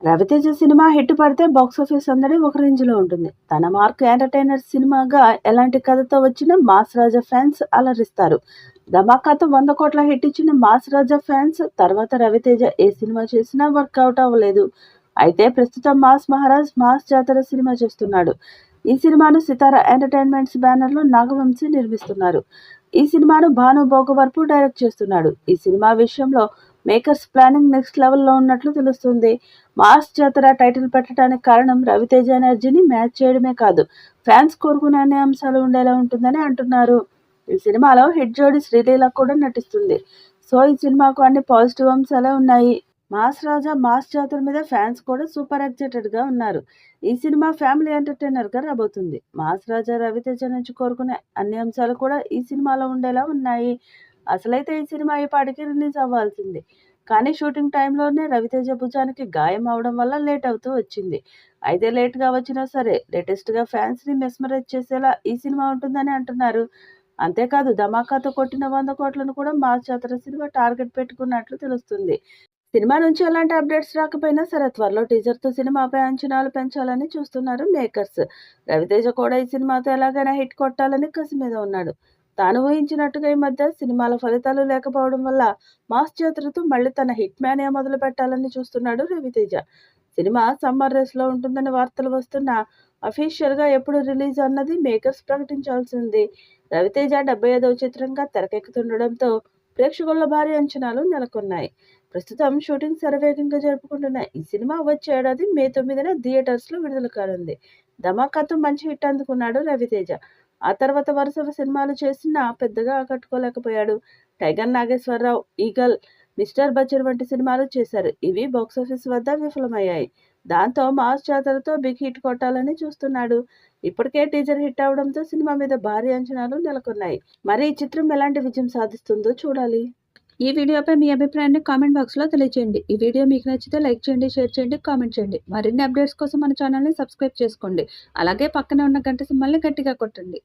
Raviteja cinema hit పడితే box office సందడి ఒక రేంజ్లో ఉంటుంది. తన మార్క్ ఎంటర్టైనర్ సినిమాగా ఎలాంటి కథతో వచ్చినా మాస్ రాజా ఫ్యాన్స్ అలరిస్తారు. ధమాకాతో 100 కోట్ల హిట్ ఇచ్చిన మాస్ రాజా ఫ్యాన్స్ తర్వాత రవితేజ ఏ సినిమా చేసినా వర్కౌట్ అవ్వలేదు. అయితే ప్రస్తుతం మాస్ మహారాజ్ మాస్ జాతర సినిమా చేస్తున్నాడు. ఈ సినిమాను సితారా ఎంటర్టైన్మెంట్స్ బ్యానర్లో నాగవంశీ నిర్మిస్తున్నారు. ఈ సినిమాను భాను భోగవరపు డైరెక్ట్ చేస్తున్నాడు. ఈ సినిమా విషయంలో మేకర్స్ ప్లానింగ్ నెక్స్ట్ లెవెల్లో ఉన్నట్లు తెలుస్తుంది. మాస్ జాతర టైటిల్ పెట్టడానికి కారణం రవితేజ ఎనర్జీని మ్యాచ్ చేయడమే కాదు, ఫ్యాన్స్ కోరుకునే అన్ని అంశాలు ఉండేలా ఉంటుందని అంటున్నారు. ఈ సినిమాలో హిట్ జోడి శ్రీలీల కూడా నటిస్తుంది. సో ఈ సినిమాకు అన్ని పాజిటివ్ అంశాలే ఉన్నాయి. మాస్ రాజా మాస్ జాతర మీద ఫ్యాన్స్ కూడా సూపర్ ఎక్సైటెడ్ గా ఉన్నారు. ఈ సినిమా ఫ్యామిలీ ఎంటర్టైనర్ గా రాబోతుంది. మాస్ రాజా రవితేజ నుంచి కోరుకునే అన్ని అంశాలు కూడా ఈ సినిమాలో ఉండేలా ఉన్నాయి. అసలైతే ఈ సినిమా ఈ పాటికి రిలీజ్ అవ్వాల్సింది, కానీ షూటింగ్ టైంలోనే రవితేజ భుజానికి గాయం అవడం వల్ల లేట్ అవుతూ వచ్చింది. అయితే లేట్గా వచ్చినా సరే లేటెస్ట్గా ఫ్యాన్స్ని మెస్మరైజ్ చేసేలా ఈ సినిమా ఉంటుందని అంటున్నారు. అంతేకాదు ధమాకాతో కొట్టిన 100 కోట్లను కూడా మాస్ జాతర సినిమా టార్గెట్ పెట్టుకున్నట్లు తెలుస్తుంది. సినిమా నుంచి ఎలాంటి అప్డేట్స్ రాకపోయినా సరే త్వరలో టీజర్తో సినిమాపై అంచనాలు పెంచాలని చూస్తున్నారు మేకర్స్. రవితేజ కూడా ఈ సినిమాతో ఎలాగైనా హిట్ కొట్టాలని కసి మీద ఉన్నాడు. తాను ఊహించినట్టుగా ఈ మధ్య సినిమాల ఫలితాలు లేకపోవడం వల్ల మాస్ జాతరతో మళ్ళీ తన హిట్ మ్యానియా మొదలు పెట్టాలని చూస్తున్నాడు రవితేజ. సినిమా సమ్మర్ రేస్లో ఉంటుందని వార్తలు వస్తున్నా అఫీషియల్గా ఎప్పుడు రిలీజ్ అన్నది మేకర్స్ ప్రకటించాల్సి ఉంది. రవితేజ 75వ చిత్రంగా తెరకెక్కుతుండడంతో ప్రేక్షకుల్లో భారీ అంచనాలు నెలకొన్నాయి. ప్రస్తుతం షూటింగ్ శరవేగంగా జరుపుకుంటున్న ఈ సినిమా వచ్చే ఏడాది మే 9న థియేటర్స్లో విడుదల కానుంది. ధమాకాతో మంచి హిట్ అందుకున్నాడు రవితేజ. ఆ తర్వాత వరుస సినిమాలు చేసినా పెద్దగా ఆకట్టుకోలేకపోయాడు. Tiger Nageswara Rao, eagle, mister Bachchan వంటి సినిమాలు చేశారు. ఇవి బాక్సాఫీస్ వద్ద విఫలమయ్యాయి. దాంతో మాస్ జాతరతో బిగ్ హిట్ కొట్టాలని చూస్తున్నాడు. ఇప్పటికే టీజర్ హిట్ అవడంతో సినిమా మీద భారీ అంచనాలు నెలకొన్నాయి. మరి ఈ చిత్రం ఎలాంటి విజయం సాధిస్తుందో చూడాలి. ఈ వీడియోపై మీ అభిప్రాయాన్ని కామెంట్ బాక్స్లో తెలియజేయండి. ఈ వీడియో మీకు నచ్చితే లైక్ చేయండి, షేర్ చేయండి, కామెంట్ చేయండి. మరిన్ని అప్డేట్స్ కోసం మన ఛానల్ని సబ్స్క్రైబ్ చేసుకోండి. అలాగే పక్కనే ఉన్న గంట సింబల్ని గట్టిగా కొట్టండి.